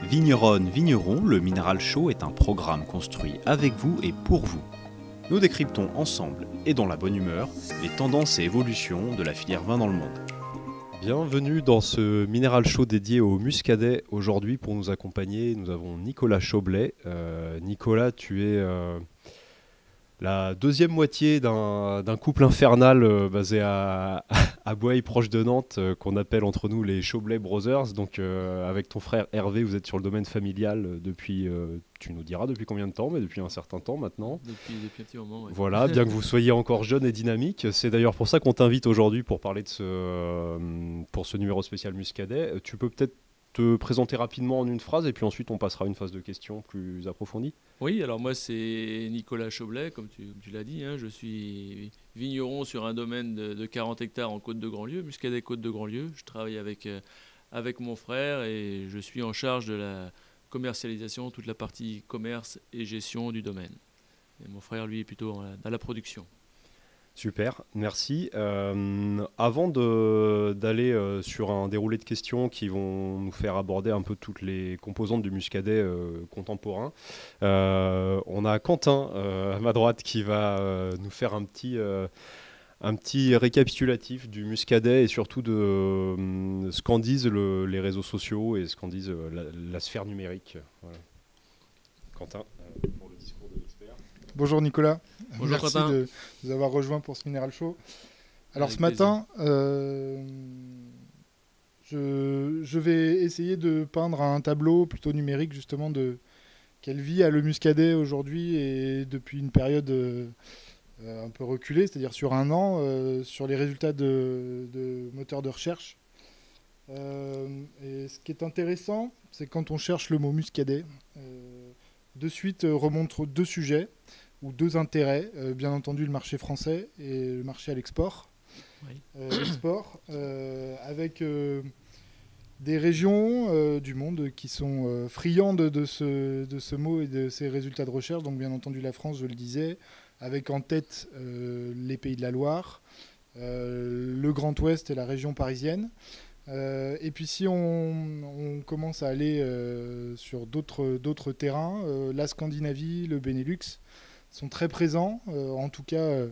Vigneronne, vigneron, le Minéral Show est un programme construit avec vous et pour vous. Nous décryptons ensemble et dans la bonne humeur les tendances et évolutions de la filière vin dans le monde. Bienvenue dans ce Minéral Show dédié au muscadet. Aujourd'hui, pour nous accompagner, nous avons Nicolas Chaublet. Nicolas, tu es la deuxième moitié d'un couple infernal basé à Bouaye, proche de Nantes, qu'on appelle entre nous les Chaublet Brothers. Donc, avec ton frère Hervé, vous êtes sur le domaine familial depuis, tu nous diras depuis combien de temps, mais depuis un certain temps maintenant. Depuis un petit moment, ouais. Voilà, bien que vous soyez encore jeune et dynamique. C'est d'ailleurs pour ça qu'on t'invite aujourd'hui pour parler de pour ce numéro spécial muscadet. Tu peux peut-être te présenter rapidement en une phrase et puis ensuite on passera à une phase de questions plus approfondie. Oui, alors moi c'est Nicolas Chaublet, comme tu l'as dit. Je suis vigneron sur un domaine de 40 hectares en Côte de Grandlieu, muscadet Côte de Grandlieu. Je travaille avec mon frère et je suis en charge de la commercialisation, toute la partie commerce et gestion du domaine. Et mon frère, lui, est plutôt dans la production. Super, merci. Avant d'aller sur un déroulé de questions qui vont nous faire aborder un peu toutes les composantes du muscadet contemporain, on a Quentin à ma droite qui va nous faire un petit récapitulatif du muscadet et surtout de ce qu'en disent les réseaux sociaux et ce qu'en disent la sphère numérique. Voilà. Quentin, pour le discours de l'expert. Bonjour Nicolas. Bonjour Merci Quentin. de nous avoir rejoints pour ce Minéral Show. Alors Avec ce matin, je vais essayer de peindre un tableau plutôt numérique justement de quelle vie a le muscadet aujourd'hui et depuis une période un peu reculée, c'est-à-dire sur un an, sur les résultats de moteurs de recherche. Et ce qui est intéressant, c'est quand on cherche le mot muscadet, de suite remontent deux sujets ou deux intérêts, bien entendu le marché français et le marché à l'export. Oui. L'export, avec des régions du monde qui sont friandes de ce mot et de ces résultats de recherche. Donc bien entendu la France, je le disais, avec en tête les Pays de la Loire, le Grand Ouest et la région parisienne. Et puis si on commence à aller sur d'autres terrains, la Scandinavie, le Benelux sont très présents, en tout cas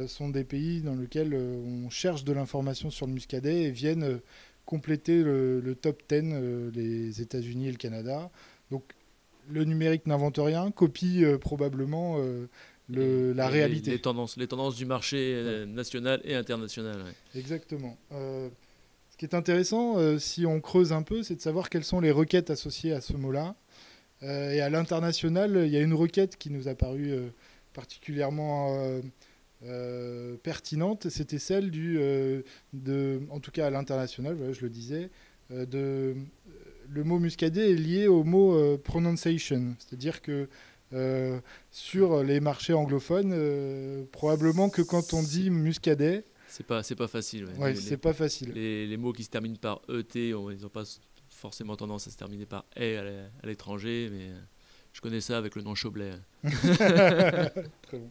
sont des pays dans lesquels on cherche de l'information sur le muscadet et viennent compléter le top 10, les États-Unis et le Canada. Donc le numérique n'invente rien, copie probablement la réalité. Les tendances du marché national et international. Ouais. Exactement. Ce qui est intéressant, si on creuse un peu, c'est de savoir quelles sont les requêtes associées à ce mot-là. Et à l'international, il y a une requête qui nous a paru particulièrement pertinente. C'était celle en tout cas à l'international, voilà, je le disais, le mot muscadet est lié au mot pronunciation. C'est-à-dire que sur les marchés anglophones, probablement que quand on dit muscadet, C'est pas facile. Ouais. Ouais, c'est pas facile. Les mots qui se terminent par ET, ils n'ont pas forcément tendance à se terminer par E à l'étranger, mais je connais ça avec le nom Chaublet. Très bon.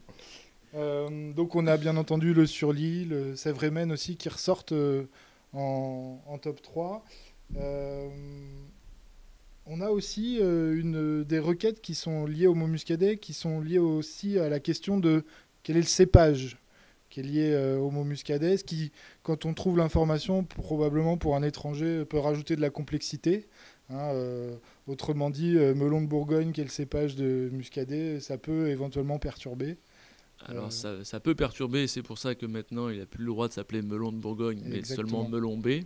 Donc on a bien entendu le Surly, le Sèvres-et-Maine aussi qui ressortent en top 3. On a aussi des requêtes qui sont liées au mot muscadet, qui sont liées aussi à la question de quel est le cépage qui est lié au mot muscadet, ce qui, quand on trouve l'information, probablement pour un étranger, peut rajouter de la complexité. Autrement dit, melon de Bourgogne, qui est le cépage de muscadet, ça peut éventuellement perturber. Alors ça peut perturber, c'est pour ça que maintenant il n'a plus le droit de s'appeler melon de Bourgogne, mais Exactement. seulement melon B.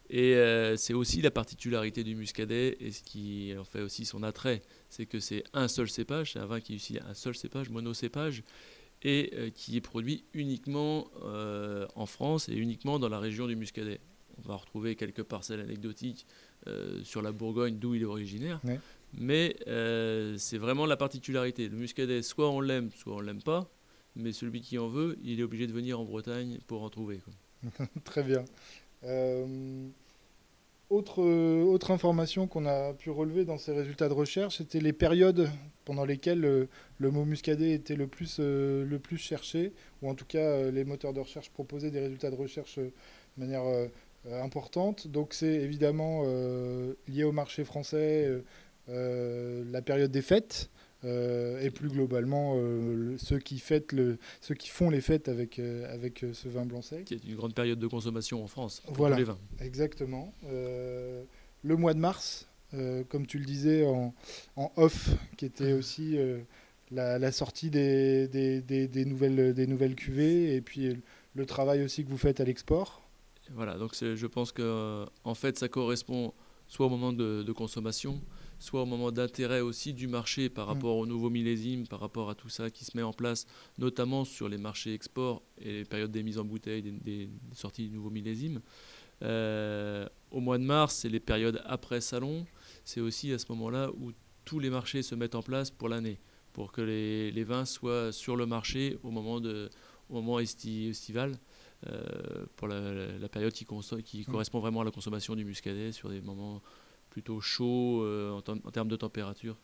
Et c'est aussi la particularité du muscadet et ce qui en fait aussi son attrait, c'est que c'est un seul cépage, c'est un vin qui utilise un seul cépage, monocépage, et qui est produit uniquement en France et uniquement dans la région du muscadet. On va retrouver quelques parcelles anecdotiques sur la Bourgogne d'où il est originaire, Ouais. mais c'est vraiment la particularité. Le muscadet, soit on l'aime pas, mais celui qui en veut, il est obligé de venir en Bretagne pour en trouver, quoi. Très bien. Autre information qu'on a pu relever dans ces résultats de recherche, c'était les périodes pendant lesquelles le mot muscadet était le plus cherché, ou en tout cas les moteurs de recherche proposaient des résultats de recherche de manière importante. Donc c'est évidemment lié au marché français, la période des fêtes. Et plus globalement, ceux qui font les fêtes avec ce vin blanc sec. Qui est une grande période de consommation en France pour Voilà, tous les vins. Exactement. Le mois de mars, comme tu le disais en off, qui était aussi la sortie des nouvelles cuvées, et puis le travail aussi que vous faites à l'export. Voilà, donc je pense que en fait, ça correspond soit au moment de consommation, soit au moment d'intérêt aussi du marché par rapport aux nouveaux millésimes, par rapport à tout ça qui se met en place, notamment sur les marchés export et les périodes des mises en bouteille, des sorties de nouveaux millésimes. Au mois de mars, c'est les périodes après salon. C'est aussi à ce moment-là où tous les marchés se mettent en place pour l'année, pour que les vins soient sur le marché au moment estival, pour la période qui correspond vraiment à la consommation du muscadet, sur des moments plutôt chauds en termes de température,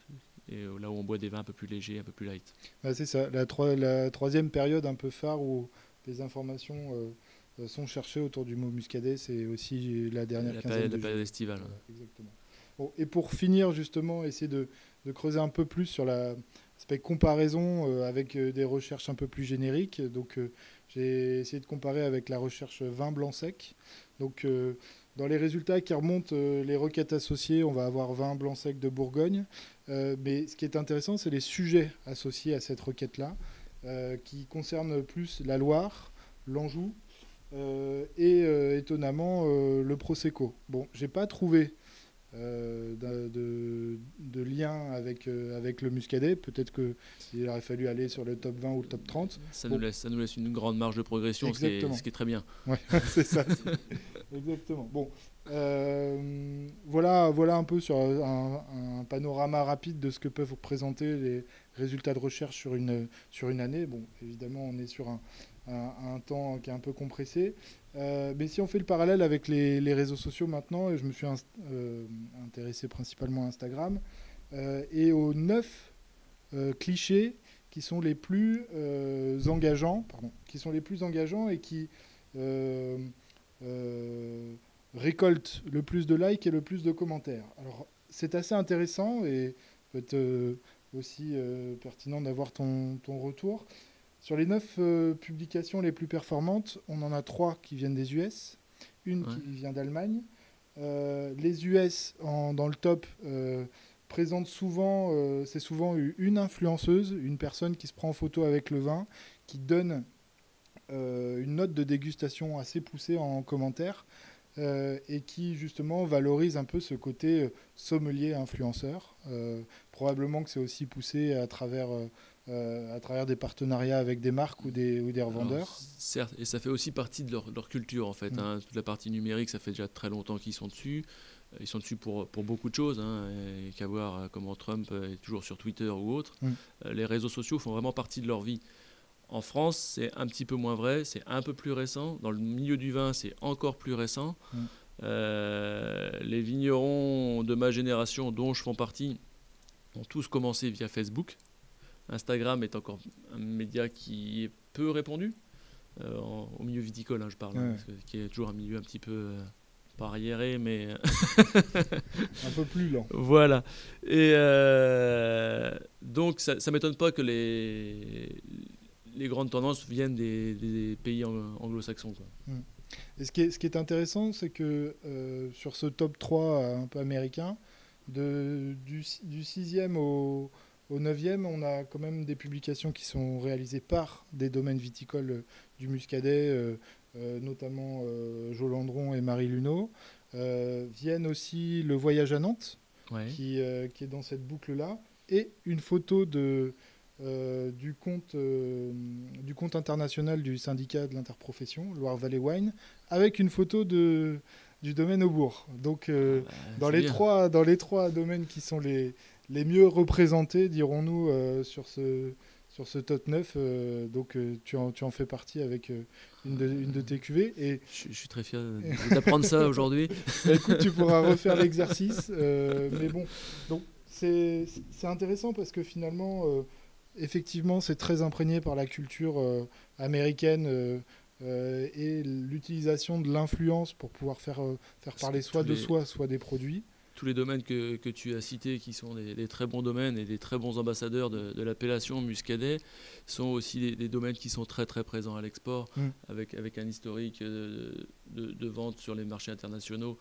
et là où on boit des vins un peu plus légers, un peu plus light. C'est ça, la troisième période un peu phare où les informations sont cherchées autour du mot muscadet, c'est aussi la dernière quinzaine de la période estivale. Exactement. Bon, et pour finir, justement, essayer de creuser un peu plus sur l'aspect comparaison avec des recherches un peu plus génériques. Donc, j'ai essayé de comparer avec la recherche vin blanc sec. Donc, dans les résultats qui remontent les requêtes associées, on va avoir vin blanc sec de Bourgogne. Mais ce qui est intéressant, c'est les sujets associés à cette requête-là, qui concernent plus la Loire, l'Anjou et étonnamment le Prosecco. Bon, j'ai pas trouvé de lien avec le muscadet. Peut-être qu'il aurait fallu aller sur le top 20 ou le top 30. Ça nous laisse une grande marge de progression, ce qui est très bien. Ouais, c'est ça. Exactement. Bon, voilà un peu sur un panorama rapide de ce que peuvent représenter les résultats de recherche sur une année. Bon, évidemment, on est sur un temps qui est un peu compressé. Mais si on fait le parallèle avec les réseaux sociaux maintenant, et je me suis intéressé principalement à Instagram, et aux 9 clichés qui sont les plus engageants, et qui récoltent le plus de likes et le plus de commentaires. Alors, c'est assez intéressant et peut-être aussi pertinent d'avoir ton retour. Sur les 9 publications les plus performantes, on en a 3 qui viennent des US, une qui vient d'Allemagne. Les US, dans le top, présentent souvent, c'est souvent une influenceuse, une personne qui se prend en photo avec le vin, qui donne une note de dégustation assez poussée en commentaire, et qui justement valorise un peu ce côté sommelier influenceur. Probablement que c'est aussi poussé à travers des partenariats avec des marques ou des revendeurs. Alors, certes, et ça fait aussi partie de leur culture en fait. Toute la partie numérique, ça fait déjà très longtemps qu'ils sont dessus. Ils sont dessus pour beaucoup de choses, et qu'à voir comment Trump est toujours sur Twitter ou autre. Les réseaux sociaux font vraiment partie de leur vie. En France, c'est un petit peu moins vrai, c'est un peu plus récent. Dans le milieu du vin, c'est encore plus récent. Les vignerons de ma génération, dont je fais partie, ont tous commencé via Facebook. Instagram est encore un média qui est peu répandu, au milieu viticole, je parle, qui est toujours un milieu un petit peu pas arriéré, mais un peu plus lent. Voilà. Et donc, ça ne m'étonne pas que les grandes tendances viennent des pays anglo-saxons. Et ce qui est intéressant, c'est que sur ce top 3 un peu américain, du 6e au 9e, on a quand même des publications qui sont réalisées par des domaines viticoles du Muscadet, notamment Jo Landron et Marie Luneau. Viennent aussi Le Voyage à Nantes, qui est dans cette boucle-là, et une photo du compte international du syndicat de l'interprofession, Loire Valley Wine, avec une photo du domaine Aubourg. Donc, dans les trois domaines qui sont les mieux représentés, dirons-nous, sur ce top 9, donc tu en fais partie avec une de tes cuvées. Et je suis très fier d'apprendre ça aujourd'hui. Écoute, tu pourras refaire l'exercice. Mais bon, donc c'est intéressant parce que finalement, effectivement, c'est très imprégné par la culture américaine et l'utilisation de l'influence pour pouvoir faire parler soit de soi, soit des produits. Tous les domaines que tu as cités, qui sont des très bons domaines et des très bons ambassadeurs de l'appellation muscadet, sont aussi des domaines qui sont très très présents à l'export, avec un historique de vente sur les marchés internationaux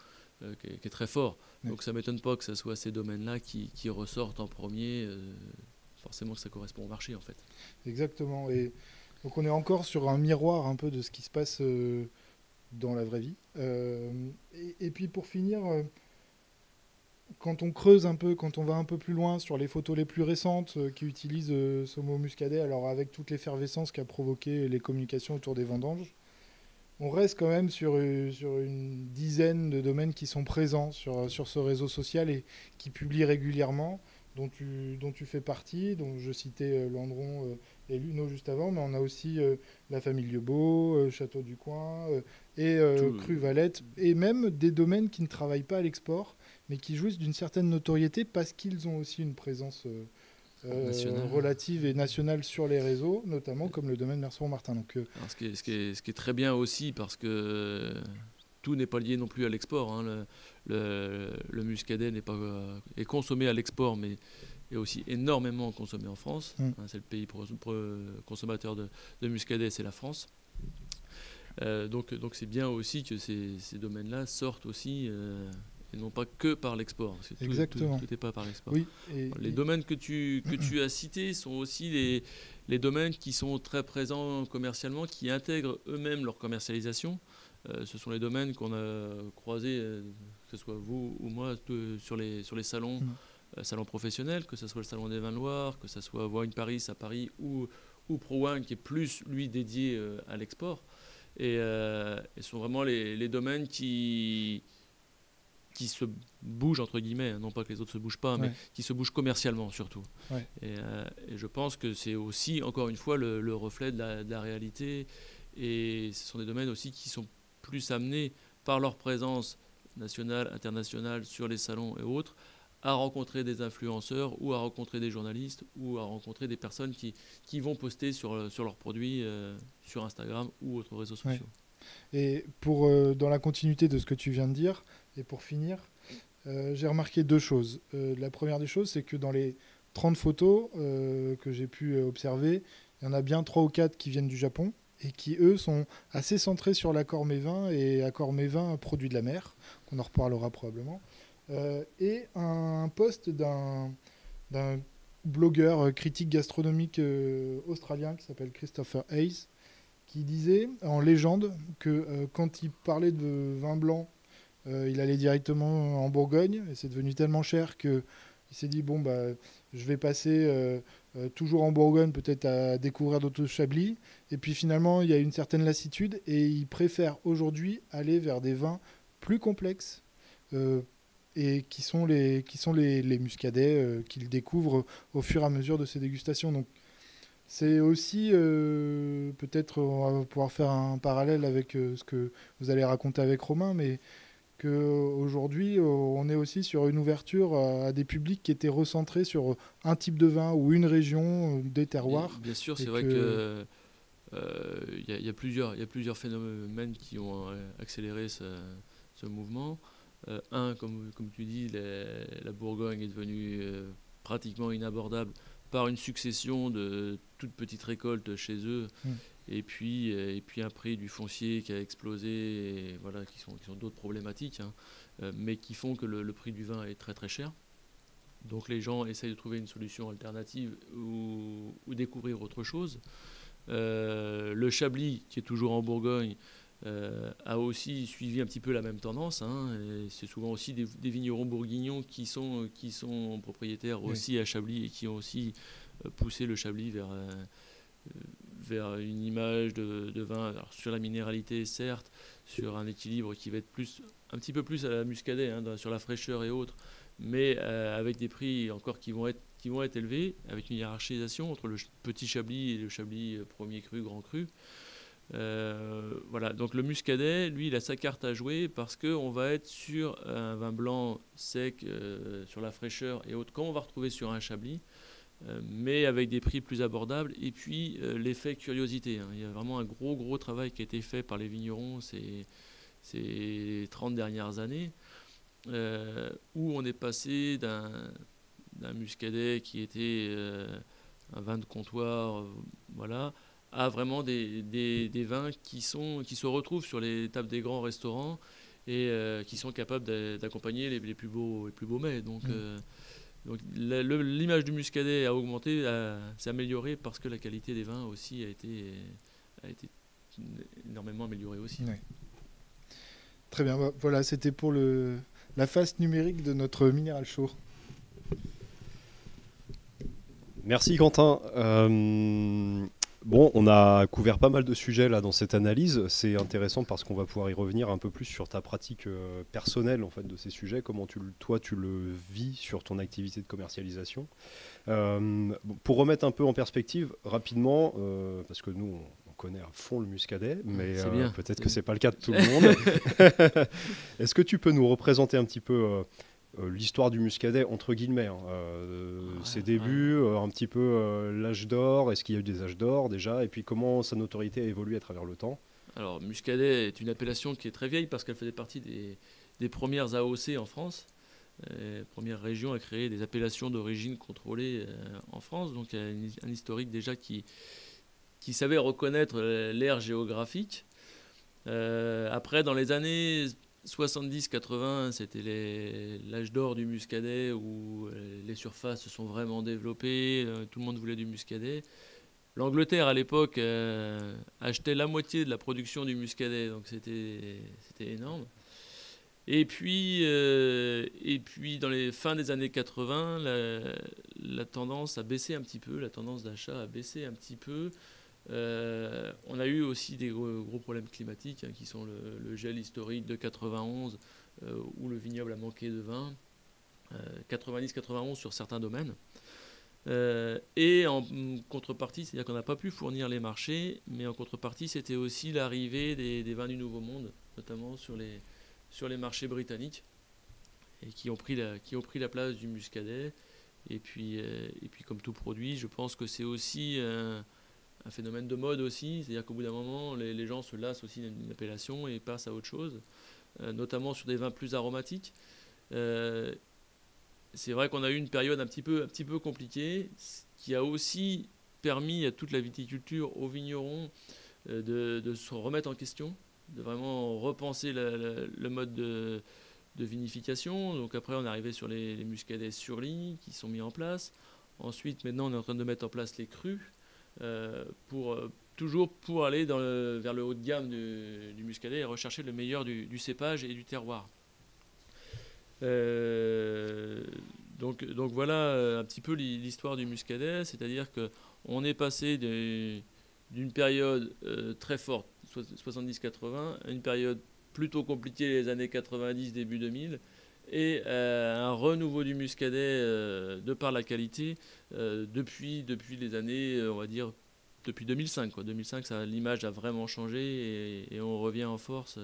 qui est très fort. Donc ça ne m'étonne pas que ce soit ces domaines-là qui ressortent en premier. Forcément que ça correspond au marché en fait. Exactement. Et donc on est encore sur un miroir un peu de ce qui se passe dans la vraie vie. Et puis pour finir... quand on creuse un peu, quand on va un peu plus loin sur les photos les plus récentes qui utilisent ce mot muscadet, alors avec toute l'effervescence qu'a provoqué les communications autour des vendanges, on reste quand même sur une dizaine de domaines qui sont présents sur ce réseau social et qui publient régulièrement, dont tu fais partie, dont je citais Landron et Luno juste avant, mais on a aussi la famille Liebeau, Château du Coin et Cru Valette, et même des domaines qui ne travaillent pas à l'export, mais qui jouissent d'une certaine notoriété parce qu'ils ont aussi une présence relative et nationale sur les réseaux, notamment comme le domaine Merceron-Martin. Donc, ce qui est très bien aussi, parce que tout n'est pas lié non plus à l'export. Hein. Le muscadet est consommé à l'export, mais est aussi énormément consommé en France. C'est le pays consommateur de muscadet, c'est la France. Donc c'est bien aussi que ces domaines-là sortent aussi... et non pas que par l'export. Parce que exactement. Tout n'est pas par l'export. Oui, les domaines que tu as cités sont aussi les domaines qui sont très présents commercialement, qui intègrent eux-mêmes leur commercialisation. Ce sont les domaines qu'on a croisés, que ce soit vous ou moi, sur les salons, salons professionnels, que ce soit le salon des vins de Loire, que ce soit Wine Paris à Paris ou ProWine, qui est plus, lui, dédié à l'export. Et ce sont vraiment les domaines qui se bougent, entre guillemets, non pas que les autres se bougent pas, mais qui se bougent commercialement surtout. Ouais. Et je pense que c'est aussi, encore une fois, le reflet de la réalité. Et ce sont des domaines aussi qui sont plus amenés par leur présence nationale, internationale, sur les salons et autres, à rencontrer des influenceurs ou à rencontrer des journalistes ou à rencontrer des personnes qui vont poster sur leurs produits sur Instagram ou autres réseaux sociaux. Et dans la continuité de ce que tu viens de dire, et pour finir, j'ai remarqué deux choses. La première des choses, c'est que dans les 30 photos que j'ai pu observer, il y en a bien 3 ou 4 qui viennent du Japon et qui, eux, sont assez centrés sur l'accord Mévin et accord Mévin produit de la mer, qu'on en reparlera probablement, et un post d'un blogueur critique gastronomique australien qui s'appelle Christopher Hayes, qui disait en légende que quand il parlait de vin blanc, il allait directement en Bourgogne, et c'est devenu tellement cher qu'il s'est dit bon bah je vais passer toujours en Bourgogne, peut-être à découvrir d'autres chablis, et puis finalement il y a une certaine lassitude et il préfère aujourd'hui aller vers des vins plus complexes et qui sont les muscadets qu'il découvre au fur et à mesure de ses dégustations. Donc c'est aussi, peut-être on va pouvoir faire un parallèle avec ce que vous allez raconter avec Romain, mais qu'aujourd'hui on est aussi sur une ouverture à des publics qui étaient recentrés sur un type de vin ou une région, des terroirs. Bien sûr, c'est vrai que y a plusieurs phénomènes qui ont accéléré ce mouvement. Comme tu dis, la Bourgogne est devenue pratiquement inabordable par une succession de toutes petites récoltes chez eux, et puis un prix du foncier qui a explosé, et voilà, qui sont d'autres problématiques, mais qui font que le prix du vin est très très cher. Donc les gens essayent de trouver une solution alternative ou découvrir autre chose. Le Chablis, qui est toujours en Bourgogne, a aussi suivi un petit peu la même tendance, et c'est souvent aussi des vignerons bourguignons qui sont propriétaires aussi à Chablis et qui ont aussi poussé le Chablis vers une image de vin, alors sur la minéralité certes, sur un équilibre qui va être un petit peu plus à la muscadet, sur la fraîcheur et autres, mais avec des prix encore qui vont être élevés, avec une hiérarchisation entre le petit Chablis et le Chablis premier cru, grand cru. Voilà, donc le muscadet, lui, il a sa carte à jouer parce qu'on va être sur un vin blanc sec, sur la fraîcheur et autres, comme on va retrouver sur un Chablis, mais avec des prix plus abordables. Et puis l'effet curiosité, hein. Il y a vraiment un gros travail qui a été fait par les vignerons ces 30 dernières années, où on est passé d'un muscadet qui était un vin de comptoir, voilà, à vraiment des vins qui se retrouvent sur les tables des grands restaurants et qui sont capables d'accompagner les plus beaux mets. Donc l'image du muscadet a augmenté, s'est améliorée parce que la qualité des vins aussi a été énormément améliorée aussi. Ouais. Très bien, voilà, c'était pour la face numérique de notre Minéral Show. Merci Quentin. Bon, on a couvert pas mal de sujets là dans cette analyse. C'est intéressant parce qu'on va pouvoir y revenir un peu plus sur ta pratique personnelle en fait de ces sujets. Comment toi tu le vis sur ton activité de commercialisation. Pour remettre un peu en perspective rapidement, parce que nous on connaît à fond le muscadet, mais peut-être que c'est pas le cas de tout le monde. Est-ce que tu peux nous représenter un petit peu l'histoire du muscadet entre guillemets, ses débuts, un petit peu l'âge d'or, est-ce qu'il y a eu des âges d'or déjà, et puis comment sa notoriété a évolué à travers le temps? Alors muscadet est une appellation qui est très vieille parce qu'elle faisait partie des premières AOC en France, première région à créer des appellations d'origine contrôlée en France, donc il y a un historique déjà qui savait reconnaître l'ère géographique. Après, dans les années 70-80, c'était l'âge d'or du muscadet où les surfaces se sont vraiment développées, tout le monde voulait du muscadet. L'Angleterre, à l'époque, achetait la moitié de la production du muscadet, donc c'était énorme. Et puis, dans les fins des années 80, la tendance a baissé un petit peu, la tendance d'achat a baissé un petit peu. On a eu aussi des gros problèmes climatiques, hein, qui sont le gel historique de 91 où le vignoble a manqué de vin, 90-91 sur certains domaines, et en contrepartie, c'est-à-dire qu'on n'a pas pu fournir les marchés, mais en contrepartie c'était aussi l'arrivée des vins du Nouveau Monde, notamment sur les marchés britanniques, et qui ont pris la place du muscadet. Et puis comme tout produit, je pense que c'est aussi un phénomène de mode aussi, c'est-à-dire qu'au bout d'un moment, les gens se lassent aussi d'une appellation et passent à autre chose, notamment sur des vins plus aromatiques. C'est vrai qu'on a eu une période un petit peu compliquée, qui a aussi permis à toute la viticulture, aux vignerons, de se remettre en question, de vraiment repenser le mode de vinification. Donc après, on est arrivé sur les muscadets sur lit qui sont mis en place. Ensuite, maintenant, on est en train de mettre en place les crus, toujours pour aller vers le haut de gamme du muscadet et rechercher le meilleur du cépage et du terroir. Donc voilà un petit peu l'histoire du muscadet, c'est-à-dire qu'on est passé d'une période très forte, 70-80, à une période plutôt compliquée les années 90, début 2000, et un renouveau du muscadet de par la qualité depuis les années, on va dire, depuis 2005. 2005, l'image a vraiment changé et on revient en force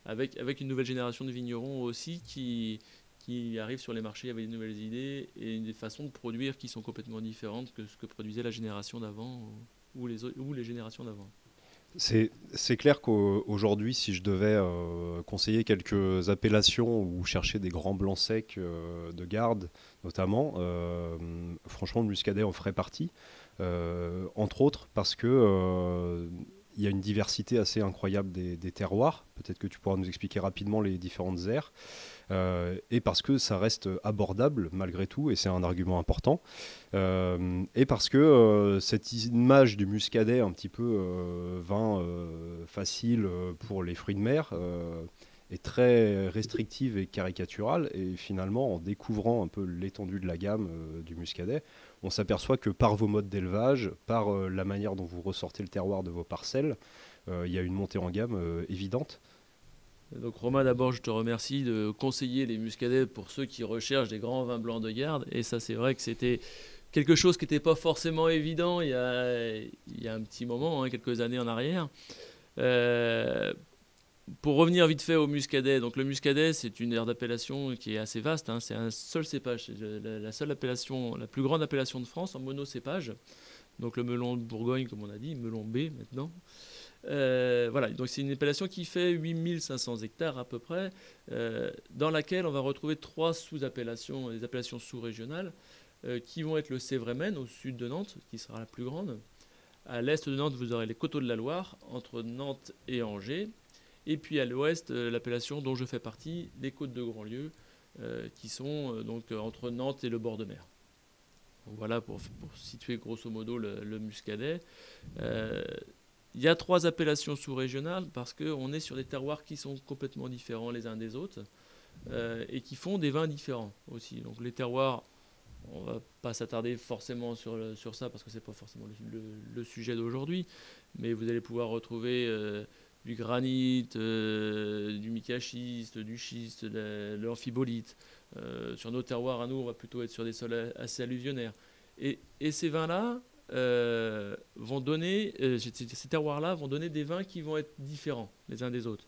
avec une nouvelle génération de vignerons aussi qui arrivent sur les marchés avec de nouvelles idées et des façons de produire qui sont complètement différentes que ce que produisait la génération d'avant ou les générations d'avant. C'est clair qu'aujourd'hui, si je devais conseiller quelques appellations ou chercher des grands blancs secs de garde, notamment, franchement, le muscadet en ferait partie, entre autres parce que il y a une diversité assez incroyable des terroirs. Peut-être que tu pourras nous expliquer rapidement les différentes aires. Et parce que ça reste abordable malgré tout, et c'est un argument important. Et parce que cette image du muscadet un petit peu vin facile pour les fruits de mer est très restrictive et caricaturale. Et finalement, en découvrant un peu l'étendue de la gamme du muscadet, on s'aperçoit que par vos modes d'élevage, par la manière dont vous ressortez le terroir de vos parcelles, il y a une montée en gamme évidente. Donc Romain, d'abord je te remercie de conseiller les muscadets pour ceux qui recherchent des grands vins blancs de garde, et ça c'est vrai que c'était quelque chose qui n'était pas forcément évident il y a un petit moment, quelques années en arrière. pour revenir vite fait au muscadet, donc le muscadet, c'est une aire d'appellation qui est assez vaste. C'est un seul cépage, c'est la seule appellation, la plus grande appellation de France en monocépage. Donc le melon de Bourgogne, comme on a dit, melon B maintenant. Voilà, donc c'est une appellation qui fait 8500 hectares à peu près, dans laquelle on va retrouver 3 sous-appellations, des appellations sous-régionales, qui vont être le Sévrémen au sud de Nantes, qui sera la plus grande. À l'est de Nantes, vous aurez les coteaux de la Loire, entre Nantes et Angers. Et puis à l'ouest, l'appellation dont je fais partie, les côtes de Grandlieu, qui sont donc entre Nantes et le bord de mer. Donc voilà pour situer grosso modo le muscadet. Il y a 3 appellations sous-régionales parce qu'on est sur des terroirs qui sont complètement différents les uns des autres et qui font des vins différents aussi. Donc les terroirs, on ne va pas s'attarder forcément sur ça parce que ce n'est pas forcément le sujet d'aujourd'hui, mais vous allez pouvoir retrouver du granit, du micaschiste, du schiste, de l'amphibolite. Sur nos terroirs à nous, on va plutôt être sur des sols assez alluvionnaires. Et ces vins-là vont donner, ces terroirs-là vont donner des vins qui vont être différents les uns des autres.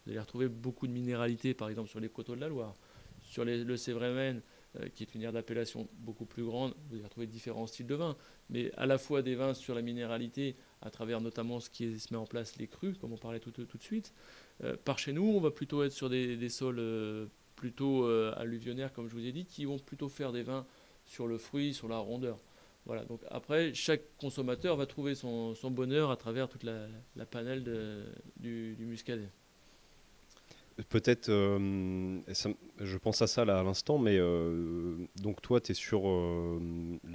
Vous allez retrouver beaucoup de minéralité, par exemple sur les coteaux de la Loire, sur le Sévrémen, qui est une aire d'appellation beaucoup plus grande. Vous allez retrouver différents styles de vins, mais à la fois des vins sur la minéralité, à travers notamment ce qui se met en place, les crus, comme on parlait tout de suite. Par chez nous, on va plutôt être sur des sols plutôt alluvionnaires, comme je vous ai dit, qui vont plutôt faire des vins sur le fruit, sur la rondeur. Voilà, donc après, chaque consommateur va trouver son bonheur à travers toute la panel du muscadet. Peut-être, je pense à ça là à l'instant, mais donc toi, tu es sur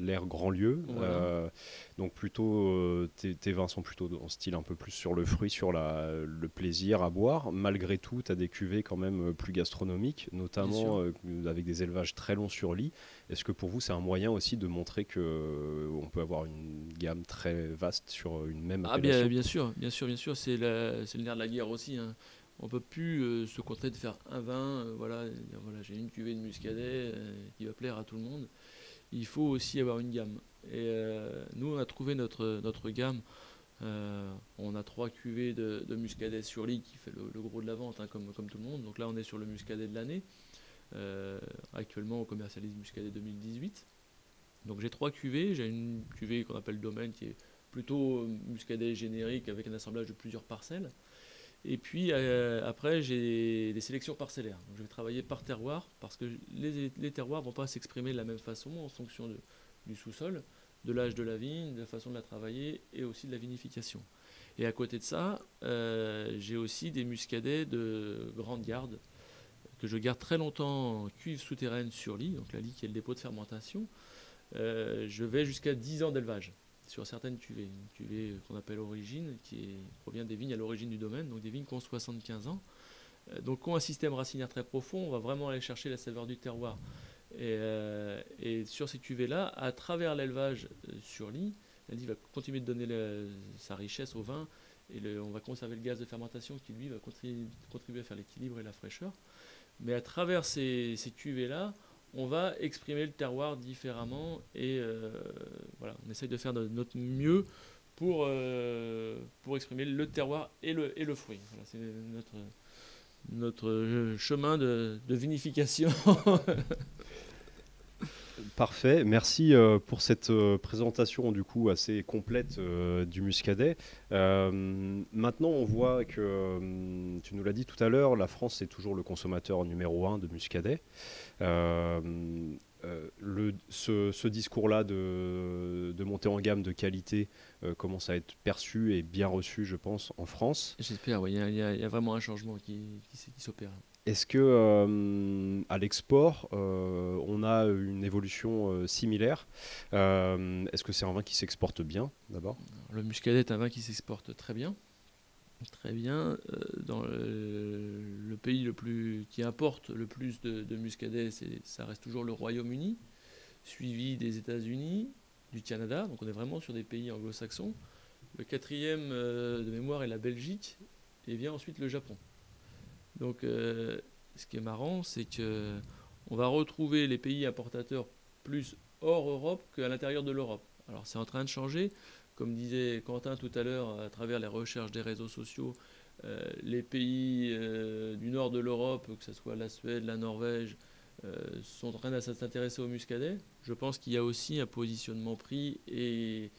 l'aire Grandlieu, Voilà. donc plutôt, tes vins sont plutôt en style un peu plus sur le fruit, sur le plaisir à boire. Malgré tout, tu as des cuvées quand même plus gastronomiques, notamment avec des élevages très longs sur lit. Est-ce que pour vous, c'est un moyen aussi de montrer qu'on peut avoir une gamme très vaste sur une même appellation ? Bien sûr, c'est le nerf de la guerre aussi, hein. On ne peut plus se contenter de faire un vin, voilà, j'ai une cuvée de muscadet qui va plaire à tout le monde. Il faut aussi avoir une gamme. Et nous, on a trouvé notre gamme. On a 3 cuvées de muscadet sur lit qui fait le gros de la vente, hein, comme tout le monde. Donc là, on est sur le muscadet de l'année. Actuellement, on commercialise muscadet 2018. Donc j'ai 3 cuvées. J'ai une cuvée qu'on appelle Domaine qui est plutôt muscadet générique avec un assemblage de plusieurs parcelles. Et puis après, j'ai des sélections parcellaires. Donc, je vais travailler par terroir parce que les terroirs ne vont pas s'exprimer de la même façon en fonction du sous-sol, de l'âge de la vigne, de la façon de la travailler et aussi de la vinification. Et à côté de ça, j'ai aussi des muscadets de grande garde que je garde très longtemps en cuve souterraine sur lit, donc la lit qui est le dépôt de fermentation. Je vais jusqu'à 10 ans d'élevage sur certaines cuvées. Une cuvée qu'on appelle origine, qui provient des vignes à l'origine du domaine, donc des vignes qui ont 75 ans. Donc qui ont un système racinaire très profond, on va vraiment aller chercher la saveur du terroir. Et sur ces cuvées-là, à travers l'élevage sur lit, la lit va continuer de donner sa richesse au vin, et on va conserver le gaz de fermentation qui, lui, va contribuer à faire l'équilibre et la fraîcheur. Mais à travers ces cuvées-là, on va exprimer le terroir différemment et voilà, on essaye de faire de notre mieux pour exprimer le terroir et le fruit. Voilà, c'est notre chemin de vinification. Parfait, merci pour cette présentation du coup assez complète du muscadet. Maintenant, on voit que, tu nous l'as dit tout à l'heure, la France est toujours le consommateur numéro 1 de muscadet. Ce discours-là de montée en gamme de qualité commence à être perçu et bien reçu, je pense, en France. J'espère, oui, il y a vraiment un changement qui s'opère. Est-ce que à l'export, on a une évolution similaire ? Est-ce que c'est un vin qui s'exporte bien, d'abord ? Le muscadet est un vin qui s'exporte très bien. Très bien. Dans le pays qui importe le plus de muscadet, ça reste toujours le Royaume-Uni, suivi des États-Unis, du Canada. Donc on est vraiment sur des pays anglo-saxons. Le 4e de mémoire est la Belgique, et vient ensuite le Japon. Donc ce qui est marrant, c'est qu'on va retrouver les pays importateurs plus hors Europe qu'à l'intérieur de l'Europe. Alors c'est en train de changer. Comme disait Quentin tout à l'heure, à travers les recherches des réseaux sociaux, Les pays du nord de l'Europe, que ce soit la Suède, la Norvège, sont en train de s'intéresser au muscadet. Je pense qu'il y a aussi un positionnement prix et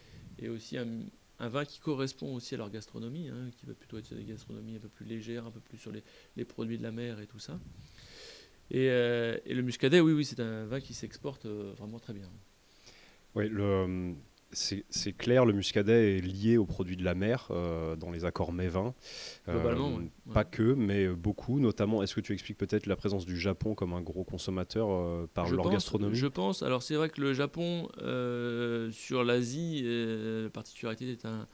aussi un vin qui correspond aussi à leur gastronomie, hein, qui va plutôt être sur des gastronomies un peu plus légères, un peu plus sur les produits de la mer et tout ça. Et le muscadet, oui, c'est un vin qui s'exporte vraiment très bien. Oui, c'est clair, le muscadet est lié aux produits de la mer dans les accords mets-vins. Globalement, ouais. Pas que, mais beaucoup. Notamment, est-ce que tu expliques peut-être la présence du Japon comme un gros consommateur par leur gastronomie ? Je pense. Alors c'est vrai que le Japon, sur l'Asie, la particularité est un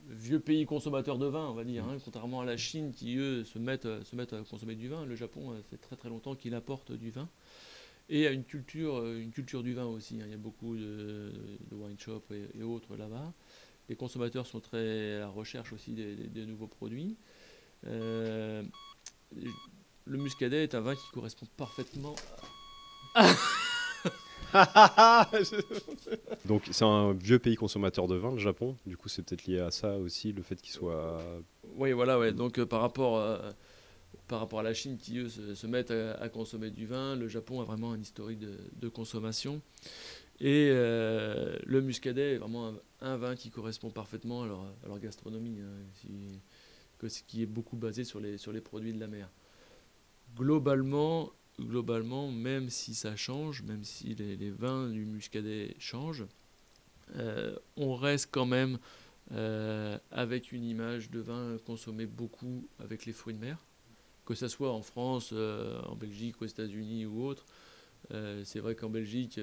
vieux pays consommateur de vin, on va dire, hein, contrairement à la Chine qui, eux, se mettent à consommer du vin. Le Japon, ça fait très très longtemps qu'il apporte du vin. Et a une culture du vin aussi, hein. Il y a beaucoup de wine shops et autres là-bas. Les consommateurs sont très à la recherche aussi des nouveaux produits. Le muscadet est un vin qui correspond parfaitement Donc c'est un vieux pays consommateur de vin, le Japon. Du coup, c'est peut-être lié à ça aussi, le fait qu'il soit... Oui, voilà, ouais. Donc par rapport à la Chine qui, eux, se mettent à consommer du vin, le Japon a vraiment un historique de consommation. Et le muscadet est vraiment un vin qui correspond parfaitement à leur gastronomie, hein, qui est beaucoup basé sur les produits de la mer. Globalement, même si ça change, même si les vins du muscadet changent, on reste quand même avec une image de vin consommé beaucoup avec les fruits de mer. Que ce soit en France, en Belgique, aux États-Unis ou autre. C'est vrai qu'en Belgique,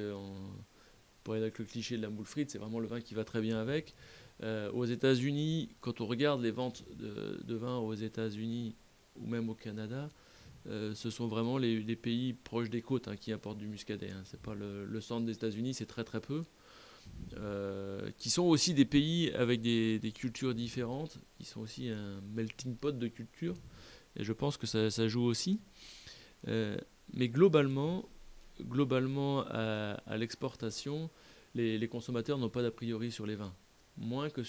pour aller avec le cliché de la moule frite, c'est vraiment le vin qui va très bien avec. Aux États-Unis, quand on regarde les ventes de vin aux États-Unis ou même au Canada, ce sont vraiment les pays proches des côtes, hein, qui importent du muscadet, hein. C'est pas le centre des États-Unis, c'est très très peu. Qui sont aussi des pays avec des cultures différentes, qui sont aussi un melting pot de cultures. Et je pense que ça joue aussi. Mais globalement à l'exportation, les consommateurs n'ont pas d'a priori sur les vins, moins que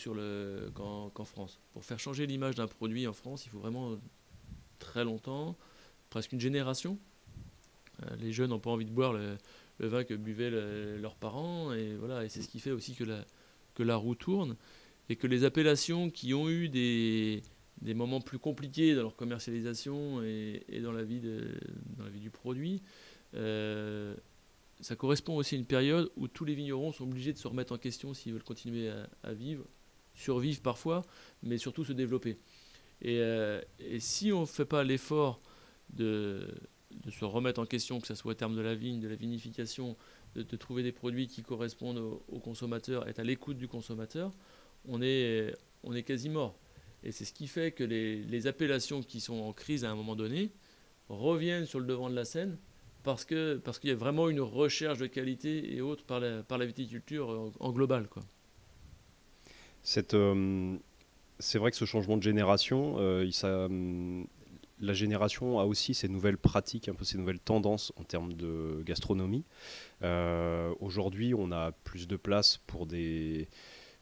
qu'en France. Pour faire changer l'image d'un produit en France, il faut vraiment très longtemps, presque une génération. Les jeunes n'ont pas envie de boire le vin que buvaient leurs parents, et voilà. Et c'est ce qui fait aussi que la roue tourne, et que les appellations qui ont eu des moments plus compliqués dans leur commercialisation et dans la vie du produit, ça correspond aussi à une période où tous les vignerons sont obligés de se remettre en question s'ils veulent continuer à vivre, survivre parfois, mais surtout se développer. Et si on ne fait pas l'effort de se remettre en question, que ce soit au terme de la vigne, de la vinification, de trouver des produits qui correspondent aux consommateurs, être à l'écoute du consommateur, on est quasi mort. Et c'est ce qui fait que les appellations qui sont en crise à un moment donné reviennent sur le devant de la scène, parce qu'il y a vraiment une recherche de qualité et autres par la viticulture en global, quoi. C'est vrai que ce changement de génération, la génération a aussi ses nouvelles pratiques, un peu ses nouvelles tendances en termes de gastronomie. Aujourd'hui, on a plus de place pour de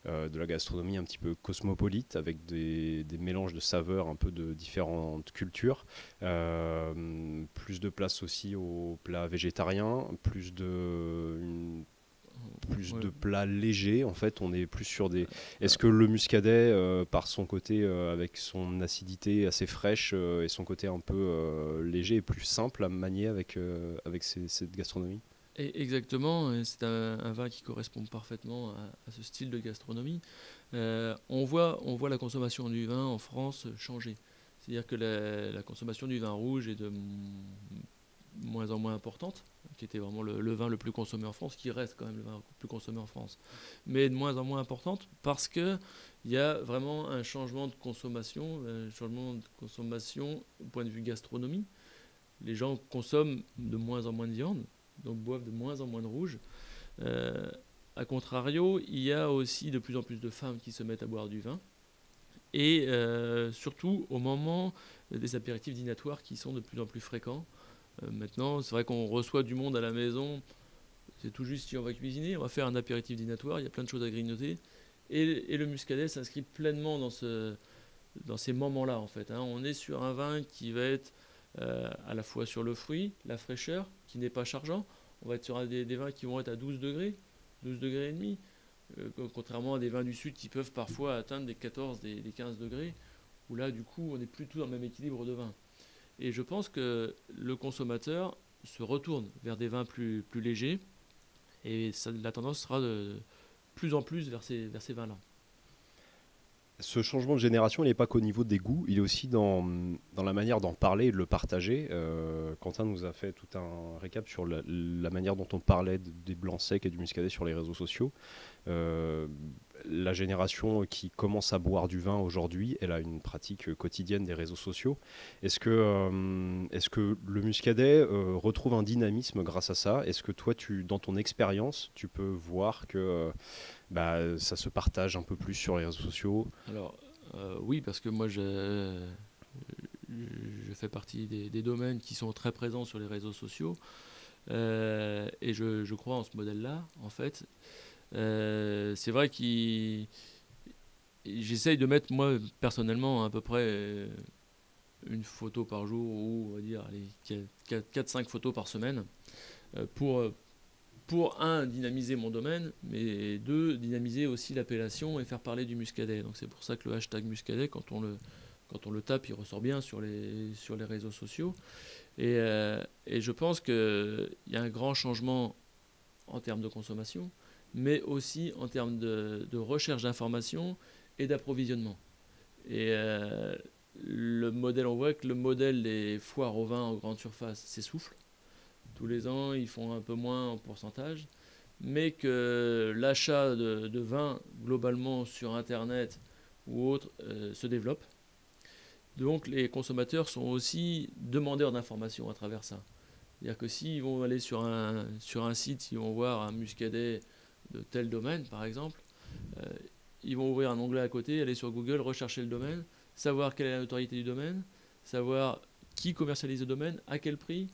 la gastronomie un petit peu cosmopolite, avec des mélanges de saveurs un peu de différentes cultures. Plus de place aussi aux plats végétariens, plus de plats légers. En fait, on est plus sur des... Est-ce que le muscadet, par son côté, avec son acidité assez fraîche et son côté un peu léger, est plus simple à manier avec cette gastronomie ? Exactement, c'est un vin qui correspond parfaitement à ce style de gastronomie. On voit la consommation du vin en France changer. C'est-à-dire que la consommation du vin rouge est de moins en moins importante, qui était vraiment le vin le plus consommé en France, qui reste quand même le vin le plus consommé en France, mais de moins en moins importante, parce qu'il y a vraiment un changement de consommation au point de vue gastronomie. Les gens consomment de moins en moins de viande, donc boivent de moins en moins de rouge. A contrario, il y a aussi de plus en plus de femmes qui se mettent à boire du vin, et surtout au moment des apéritifs dînatoires qui sont de plus en plus fréquents. Maintenant, c'est vrai qu'on reçoit du monde à la maison, c'est tout juste si on va cuisiner, on va faire un apéritif dînatoire, il y a plein de choses à grignoter, et le muscadet s'inscrit pleinement dans dans ces moments-là, en fait. On est sur un vin qui va être à la fois sur le fruit, la fraîcheur, qui n'est pas chargeant. On va être sur des vins qui vont être à 12 degrés, 12 degrés et demi, contrairement à des vins du sud qui peuvent parfois atteindre des 14, des 15 degrés, où là, du coup, on n'est plus tout dans le même équilibre de vin. Et je pense que le consommateur se retourne vers des vins plus légers, et la tendance sera de plus en plus vers ces vins-là. Ce changement de génération, il n'est pas qu'au niveau des goûts, il est aussi dans la manière d'en parler et de le partager. Quentin nous a fait tout un récap sur la manière dont on parlait des blancs secs et du muscadet sur les réseaux sociaux. La génération qui commence à boire du vin aujourd'hui, elle a une pratique quotidienne des réseaux sociaux. Est-ce que le muscadet retrouve un dynamisme grâce à ça? Est-ce que toi, dans ton expérience, tu peux voir que ça se partage un peu plus sur les réseaux sociaux? Alors, oui, parce que moi, je fais partie des domaines qui sont très présents sur les réseaux sociaux. Et je crois en ce modèle-là, en fait. C'est vrai j'essaye de mettre, moi, personnellement, à peu près une photo par jour, ou on va dire 4-5 photos par semaine, pour dynamiser mon domaine, mais deux, dynamiser aussi l'appellation et faire parler du muscadet. Donc c'est pour ça que le hashtag muscadet, quand on le tape, il ressort bien sur les réseaux sociaux. Et je pense qu'il y a un grand changement en termes de consommation, mais aussi en termes de recherche d'informations et d'approvisionnement. Et on voit que le modèle des foires au vin en grande surface s'essouffle. Tous les ans, ils font un peu moins en pourcentage, mais que l'achat de vin globalement sur Internet ou autre se développe. Donc les consommateurs sont aussi demandeurs d'informations à travers ça. C'est-à-dire que s'ils vont aller sur un site, ils vont voir un muscadet de tel domaine, par exemple, ils vont ouvrir un onglet à côté, aller sur Google, rechercher le domaine, savoir quelle est la notoriété du domaine, savoir qui commercialise le domaine, à quel prix,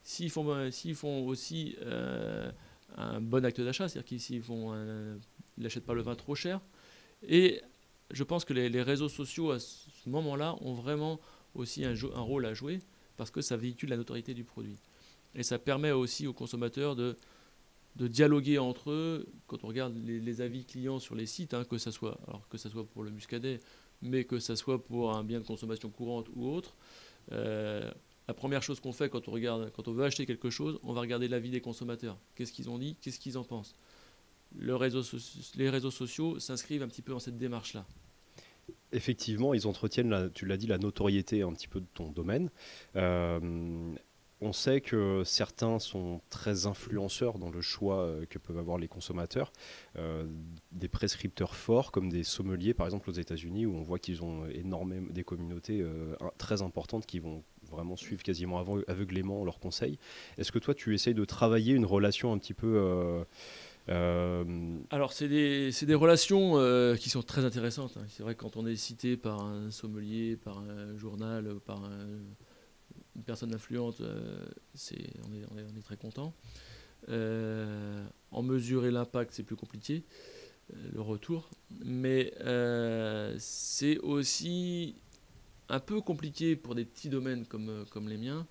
s'ils font aussi un bon acte d'achat, c'est-à-dire qu'ils n'achètent pas le vin trop cher. Et je pense que les réseaux sociaux, à ce moment-là, ont vraiment aussi un rôle à jouer, parce que ça véhicule la notoriété du produit. Et ça permet aussi aux consommateurs de dialoguer entre eux. Quand on regarde les avis clients sur les sites, que ça soit pour le muscadet, mais que ça soit pour un bien de consommation courante ou autre, la première chose qu'on fait quand on veut acheter quelque chose, on va regarder l'avis des consommateurs. Qu'est-ce qu'ils ont dit, qu'est-ce qu'ils en pensent. Les réseaux sociaux s'inscrivent un petit peu dans cette démarche-là. Effectivement, ils entretiennent, tu l'as dit, la notoriété un petit peu de ton domaine. On sait que certains sont très influenceurs dans le choix que peuvent avoir les consommateurs. Des prescripteurs forts, comme des sommeliers, par exemple aux États-Unis, où on voit qu'ils ont énormément des communautés très importantes qui vont vraiment suivre quasiment aveuglément leurs conseils. Est-ce que toi, tu essayes de travailler une relation un petit peu... Alors, c'est des relations qui sont très intéressantes. C'est vrai que quand on est cité par un sommelier, par un journal, par une personne influente, on est très content. En mesurer l'impact, c'est plus compliqué, le retour. Mais c'est aussi un peu compliqué pour des petits domaines comme les miens,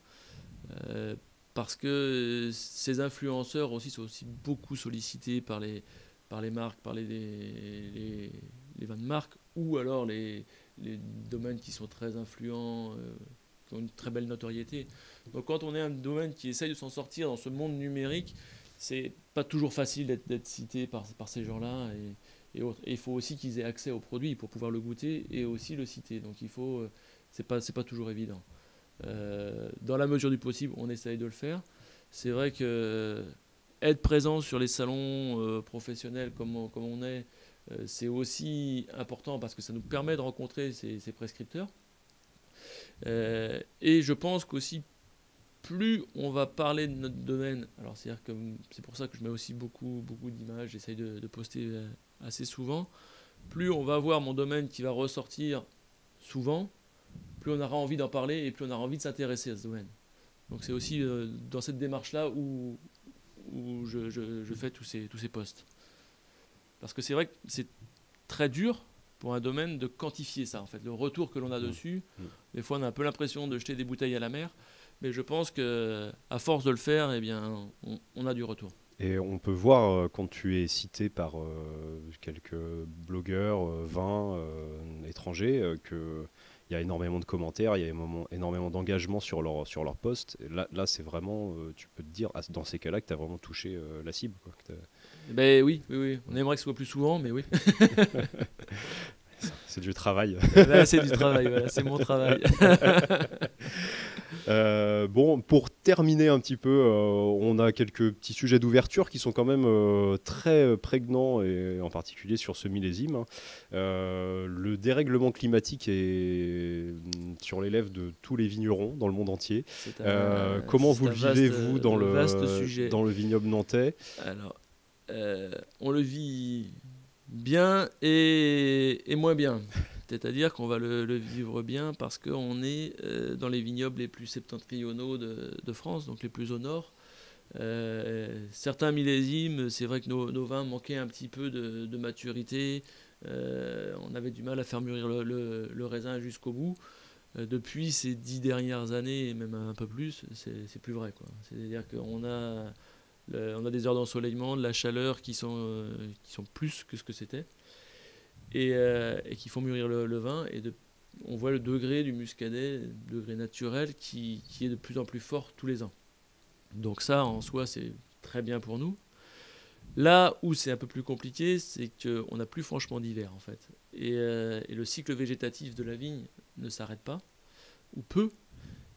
parce que ces influenceurs aussi sont aussi beaucoup sollicités par les marques, par les vins de marque, ou alors les domaines qui sont très influents, qui ont une très belle notoriété. Donc quand on est un domaine qui essaye de s'en sortir dans ce monde numérique, c'est pas toujours facile d'être cité par ces gens-là et autres. Et il faut aussi qu'ils aient accès au produit pour pouvoir le goûter et aussi le citer. Donc c'est pas toujours évident. Dans la mesure du possible, on essaye de le faire. C'est vrai que être présent sur les salons professionnels comme on est, c'est aussi important parce que ça nous permet de rencontrer ces prescripteurs. Et je pense qu'aussi, plus on va parler de notre domaine, alors c'est pour ça que je mets aussi beaucoup d'images, j'essaye de poster assez souvent, plus on va voir mon domaine qui va ressortir souvent, plus on aura envie d'en parler et plus on aura envie de s'intéresser à ce domaine. Donc c'est aussi dans cette démarche-là où je fais tous ces posts. Parce que c'est vrai que c'est très dur pour un domaine de quantifier ça, en fait, le retour que l'on a dessus. Des fois, on a un peu l'impression de jeter des bouteilles à la mer, mais je pense qu'à force de le faire, eh bien, on a du retour. Et on peut voir, quand tu es cité par quelques blogueurs, vins étrangers, qu'il y a énormément de commentaires, il y a énormément d'engagement sur leur post. Et là c'est vraiment, tu peux te dire, dans ces cas-là, que tu as vraiment touché la cible, quoi, Ben oui. On aimerait que ce soit plus souvent, mais oui. C'est du travail. Là, c'est du travail, voilà, c'est mon travail. Bon, pour terminer un petit peu, on a quelques petits sujets d'ouverture qui sont quand même très prégnants, et en particulier sur ce millésime. Le dérèglement climatique est sur les lèvres de tous les vignerons dans le monde entier. Comment vous le vivez, vous, dans le vignoble nantais? Alors, on le vit bien et moins bien. C'est-à-dire qu'on va le vivre bien parce qu'on est dans les vignobles les plus septentrionaux de France, donc les plus au nord. Certains millésimes, c'est vrai que nos vins manquaient un petit peu de maturité. On avait du mal à faire mûrir le raisin jusqu'au bout. Depuis ces 10 dernières années, et même un peu plus, c'est plus vrai, quoi. C'est-à-dire qu'on a des heures d'ensoleillement, de la chaleur qui sont plus que ce que c'était. Et qui font mûrir le vin. Et on voit le degré du muscadet, le degré naturel, qui est de plus en plus fort tous les ans. Donc ça, en soi, c'est très bien pour nous. Là où c'est un peu plus compliqué, c'est qu'on n'a plus franchement d'hiver, en fait. Et le cycle végétatif de la vigne ne s'arrête pas, ou peu.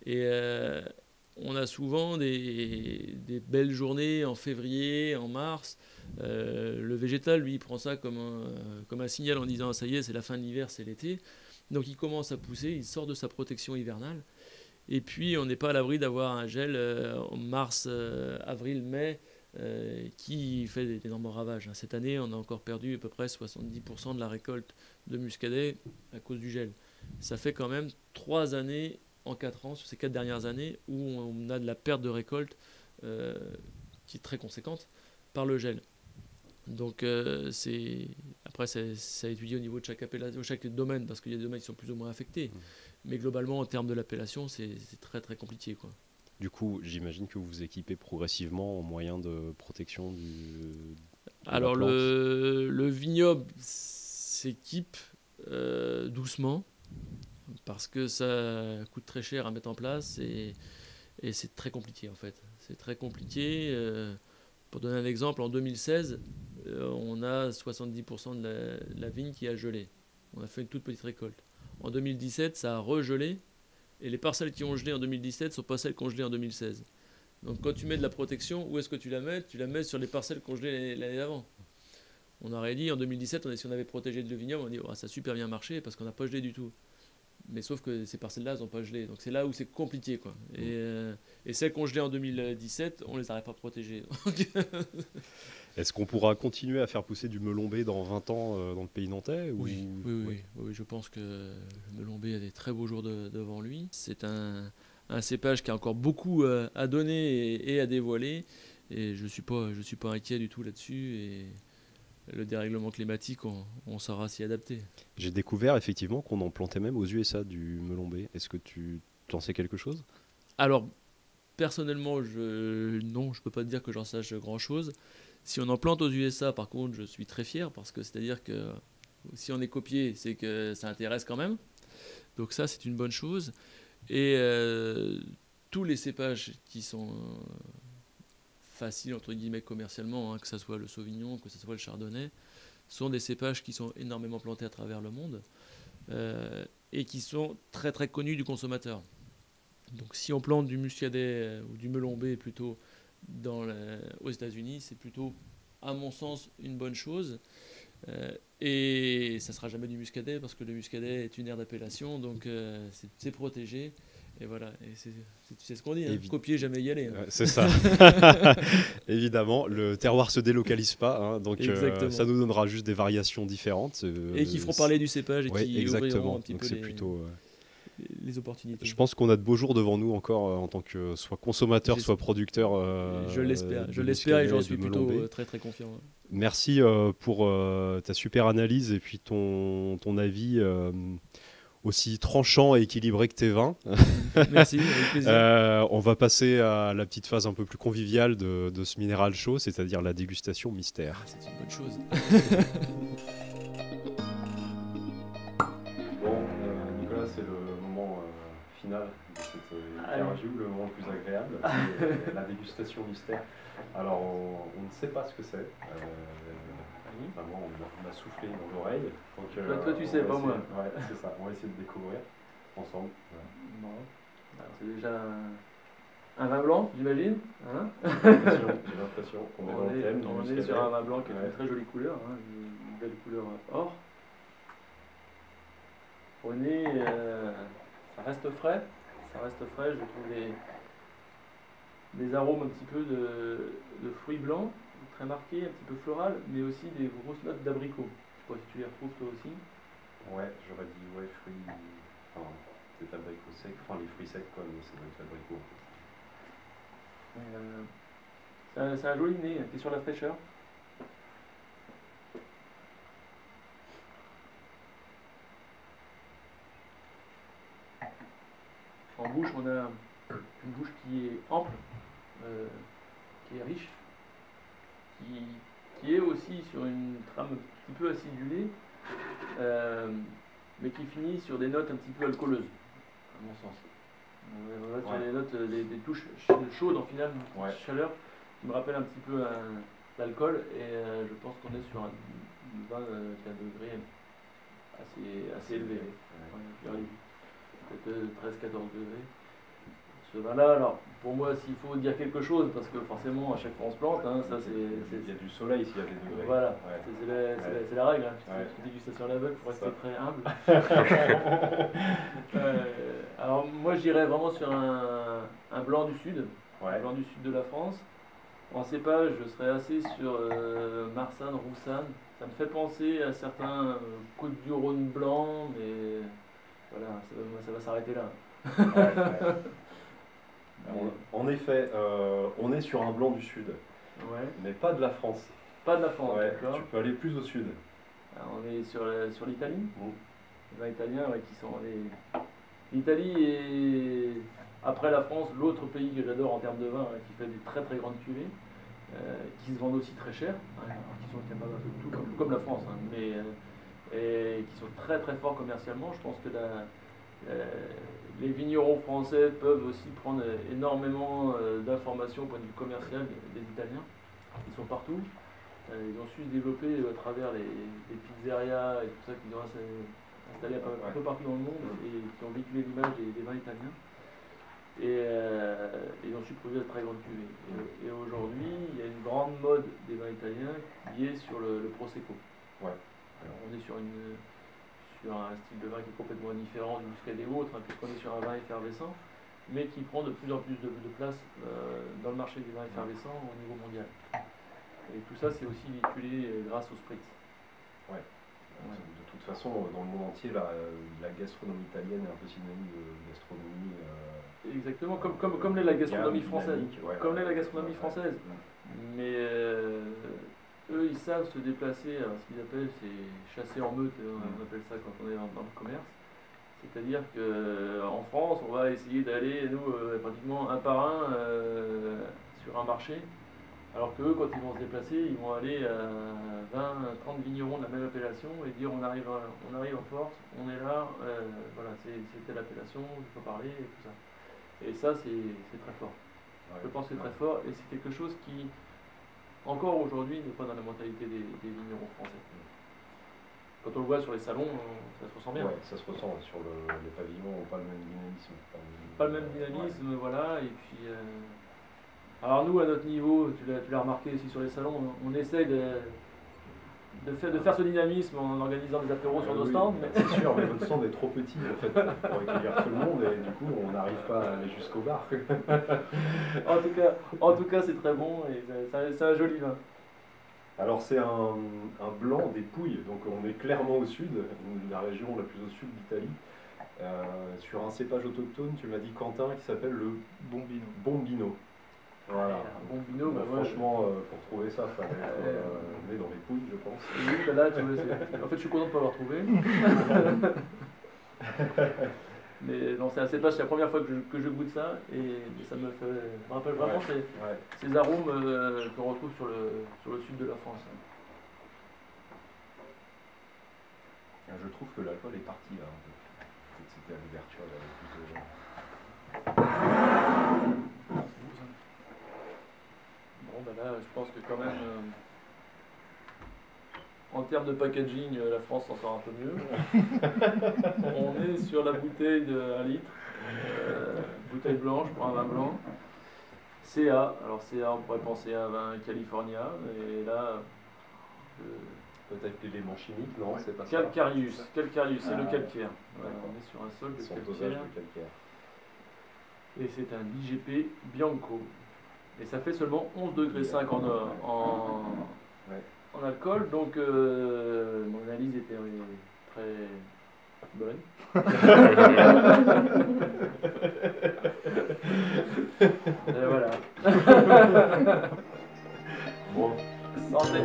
Et on a souvent des belles journées en février, en mars. Le végétal, lui, il prend ça comme un signal en disant « ça y est, c'est la fin de l'hiver, c'est l'été ». Donc il commence à pousser, il sort de sa protection hivernale. Et puis on n'est pas à l'abri d'avoir un gel en mars, avril, mai, qui fait d'énormes ravages. Cette année, on a encore perdu à peu près 70% de la récolte de muscadet à cause du gel. Ça fait quand même 3 années en 4 ans, sur ces 4 dernières années, où on a de la perte de récolte qui est très conséquente par le gel. Donc après c'est à étudier au niveau de chaque appellation, chaque domaine, parce qu'il y a des domaines qui sont plus ou moins affectés. Mais globalement, en termes de l'appellation, c'est très très compliqué, quoi. Du coup, j'imagine que vous vous équipez progressivement en moyens de protection Alors la plante. le vignoble s'équipe doucement, parce que ça coûte très cher à mettre en place et c'est très compliqué, en fait. C'est très compliqué. Pour donner un exemple, en 2016, on a 70% de la vigne qui a gelé. On a fait une toute petite récolte. En 2017, ça a regelé, et les parcelles qui ont gelé en 2017 ne sont pas celles qui ont gelé en 2016. Donc quand tu mets de la protection, où est-ce que tu la mets? Tu la mets sur les parcelles qui ont gelé l'année d'avant. On aurait dit en 2017, si on avait protégé le vignoble, on dit oh, ça a super bien marché parce qu'on n'a pas gelé du tout. Mais sauf que ces parcelles-là, elles n'ont pas gelé. Donc c'est là où c'est compliqué, quoi. Et celles qui ont gelé en 2017, on ne les aurait pas protégées. Est-ce qu'on pourra continuer à faire pousser du melon B dans 20 ans dans le pays nantais ou... Oui, je pense que le melon B a des très beaux jours devant lui. C'est un cépage qui a encore beaucoup à donner et à dévoiler. Et je suis pas inquiet du tout là-dessus. Et le dérèglement climatique, on saura s'y adapter. J'ai découvert effectivement qu'on en plantait même aux USA du melon B. Est-ce que tu t'en sais quelque chose? Alors, personnellement, non, je peux pas te dire que j'en sache grand-chose. Si on en plante aux USA, par contre, je suis très fier parce que c'est-à-dire que si on est copié, c'est que ça intéresse quand même. Donc ça, c'est une bonne chose. Et tous les cépages qui sont faciles, entre guillemets, commercialement, que ce soit le Sauvignon, que ce soit le Chardonnay, sont des cépages qui sont énormément plantés à travers le monde et qui sont très très connus du consommateur. Donc si on plante du muscadet ou du melon B plutôt aux États-Unis, c'est plutôt, à mon sens, une bonne chose. Et ça ne sera jamais du muscadet parce que le muscadet est une aire d'appellation, donc c'est protégé. Et voilà, et c'est ce qu'on dit, copier, jamais y aller. Hein. C'est ça. Évidemment, le terroir se délocalise pas, donc ça nous donnera juste des variations différentes. Et qui feront parler du cépage et qui ouvriront un petit donc peu les opportunités. Je pense qu'on a de beaux jours devant nous encore en tant que soit consommateur, soit producteur. Je l'espère et j'en suis plutôt très très confiant. Merci pour ta super analyse et puis ton avis aussi tranchant et équilibré que tes vins. Merci, avec plaisir. On va passer à la petite phase un peu plus conviviale de ce minéral chaud, c'est-à-dire la dégustation mystère. C'est une bonne chose. Bon, Nicolas, c'est le moment final de cette interview, le moment le plus agréable, c'est la dégustation mystère. Alors, on ne sait pas ce que c'est. Enfin, moi, on m'a soufflé dans l'oreille. Toi, tu sais, pas moi. Ouais, c'est ça. On va essayer de découvrir ensemble. Bon. Alors, c'est déjà un vin blanc, j'imagine. Hein, j'ai l'impression qu'on est dans le thème. On est sur un vin blanc qui a une très jolie couleur, hein, une belle couleur or. Au nez, ça reste frais. Je trouve des arômes un petit peu de fruits blancs, très marqués, un petit peu floral, mais aussi des grosses notes d'abricot. Je sais pas si tu les retrouves toi aussi. Ouais, j'aurais dit fruits, enfin peut-être abricots secs, enfin les fruits secs quoi, mais ça doit être abricot. C'est un joli nez qui est sur la fraîcheur. En bouche, on a une bouche qui est ample, qui est riche, qui est aussi sur une trame un petit peu acidulée, mais qui finit sur des notes un petit peu alcooleuses, à mon sens. On va sur des notes, des touches chaudes en final, chaleur, qui me rappellent un petit peu l'alcool, et je pense qu'on est sur un vin qui a un degré assez élevé. Peut-être 13-14 degrés. Ce vin-là, alors pour moi, s'il faut dire quelque chose, parce que forcément à chaque fois on se plante, hein, ça c'est. Il y a du soleil s'il y a des degrés. Voilà, c'est la règle. Hein. C'est une dégustation à l'aveugle pour rester très humble. Alors moi je dirais vraiment sur un blanc du sud, un blanc du sud de la France. En cépage, je serais assez sur Marsanne, Roussanne. Ça me fait penser à certains Côtes du Rhône blanc, mais voilà, ça va s'arrêter là. En effet, on est sur un blanc du sud, mais pas de la France. Pas de la France, d'accord. Tu peux aller plus au sud. Alors, on est sur l'Italie. Les vins italiens qui sont l'Italie est, après la France, l'autre pays que j'adore en termes de vin, qui fait des très très grandes cuvées, qui se vendent aussi très cher, qui sont capables un peu de tout, comme la France, mais et qui sont très très forts commercialement. Je pense que les vignerons français peuvent aussi prendre énormément d'informations au point de vue commercial des Italiens. Ils sont partout. Ils ont su se développer à travers les pizzerias et tout ça qu'ils ont installé un peu partout dans le monde et qui ont véhiculé l'image des vins italiens. Et ils ont su produire de très grandes cuvées. Et aujourd'hui, il y a une grande mode des vins italiens qui est sur le Prosecco. Alors, on est sur un style de vin qui est complètement différent du muscadet ou autre, puisqu'on est sur un vin effervescent, mais qui prend de plus en plus de place dans le marché des vins effervescents au niveau mondial. Et tout ça, c'est aussi véhiculé grâce au spritz. De toute façon, dans le monde entier, la gastronomie italienne est un peu synonyme de gastronomie. Exactement, comme l'est la gastronomie française. Comme l'est la gastronomie française. Mais eux, ils savent se déplacer, ce qu'ils appellent, c'est chasser en meute, on appelle ça quand on est dans le commerce. C'est-à-dire qu'en France, on va essayer d'aller, nous, pratiquement un par un sur un marché. Alors qu'eux, quand ils vont se déplacer, ils vont aller à 20-30 vignerons de la même appellation et dire on arrive en force, on est là, voilà, c'est telle appellation, il faut parler et tout ça. Et ça, c'est très fort. Je pense que c'est très fort et c'est quelque chose qui, encore aujourd'hui, n'est pas dans la mentalité des vignerons français. Quand on le voit sur les salons, ça se ressent bien. Ouais, ça se ressent. Sur les pavillons, pas le même dynamisme. Pas le même dynamisme, voilà. Et puis, alors nous, à notre niveau, tu l'as remarqué aussi sur les salons, on essaye de faire ce dynamisme en organisant des apéros sur nos stands. Mais... C'est sûr, mais votre stand est trop petit en fait pour accueillir tout le monde et du coup on n'arrive pas à aller jusqu'au bar. en tout cas, c'est très bon et c'est un joli vin. Alors c'est un blanc des Pouilles, donc on est clairement au sud, la région la plus au sud d'Italie. Sur un cépage autochtone, tu m'as dit Quentin, qui s'appelle le Bombino. Bombino. Voilà. Un Bombino, bah, franchement, pour trouver ça, il fallait être né dans les pouilles, je pense. oui, bah là, tu vois, en fait, je suis content de ne pas l'avoir trouvé. Mais non, c'est un cépage, c'est la première fois que je goûte ça, et ça me rappelle vraiment ces arômes qu'on retrouve sur le sud de la France. Je trouve que l'alcool est parti là. C'était à l'ouverture. Bon, bah là, je pense que quand même, en termes de packaging, la France s'en sort un peu mieux. On est sur la bouteille de 1 litre, bouteille blanche pour un vin blanc. CA, alors CA, on pourrait penser à un vin California, et là, peut-être l'élément chimique, non, c'est pas ça. Calcareous, c'est le calcaire. Voilà, on est sur un sol de calcaire. Et c'est un IGP Bianco. Et ça fait seulement 11,5 degrés en alcool, donc mon analyse était très bonne. Et voilà. Bon, Santé.